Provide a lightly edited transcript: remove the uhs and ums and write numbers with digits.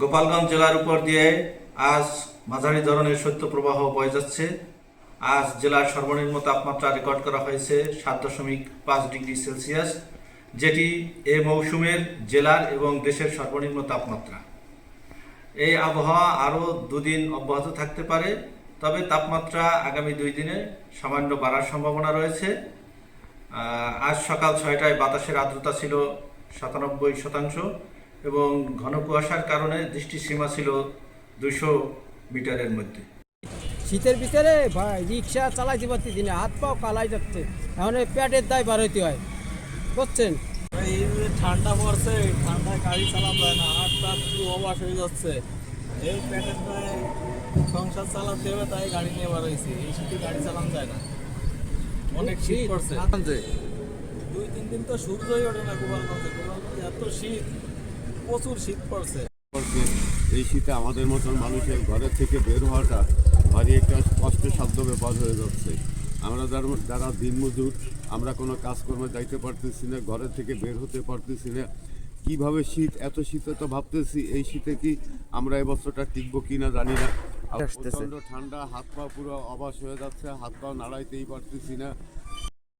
গোপালগঞ্জ জেলার উপর দিয়ে আজ মাঝারি ধরনের শৈত্যপ্রবাহ বয়ে যাচ্ছে। আজ জেলার সর্বনিম্ন তাপমাত্রা রেকর্ড করা হয়েছে 7.5 ডিগ্রি সেলসিয়াস, যেটি এ মৌসুমের জেলার এবং দেশের সর্বনিম্ন তাপমাত্রা। এই আবহাওয়া আরও দুদিন অব্যাহত থাকতে পারে, তবে তাপমাত্রা আগামী 2 দিনে সামান্য বাড়ার সম্ভাবনা রয়েছে। আজ সকাল 6টায় বাতাসের আর্দ্রতা ছিল 97% এবং ঘন কুয়াশার কারণে দৃষ্টিসীমা ছিল 200 মিটারের মধ্যে। শীতের ভিতরে ভাই রিক্সা চালাইতে পারতেছি না, হাত পাও কালাই যাচ্ছে, এখন এই পেটের দায় বার হইতে হয়, বুঝছেন? এই যে ঠান্ডা পড়ছে, ঠান্ডায় গাড়ি চালানো যায় না, হাত পা পুরো অবাস হয়ে যাচ্ছে। এই পেটের দায় সংসার চালাতে হবে, তাই গাড়ি নিয়ে বার হয়েছি। এই শীতে গাড়ি চালানো যায় না, অনেক শীত পড়ছে। 2-3 দিন তো সূর্যই ওঠে না গোপালগঞ্জে। গোপালগঞ্জে এত শীত, প্রচুর শীত পড়ছে। এই শীতে আমাদের মতন মানুষের ঘরের থেকে বের হওয়াটা ভারী একটা কষ্টসাধ্য ব্যাপার হয়ে যাচ্ছে। আমরা যারা দিনমজুর, আমরা কোনো কাজকর্মে যাইতে পারতেছি না, ঘরের থেকে বের হতে পারতেছি না। কীভাবে এত শীতে তো ভাবতেছি এই শীতে কি আমরা এবছরটা টিকবো কি না জানি না। প্রচণ্ড ঠান্ডা, হাত পা পুরো অবাস হয়ে যাচ্ছে, হাত পা নাড়াইতেই পারতেছি না।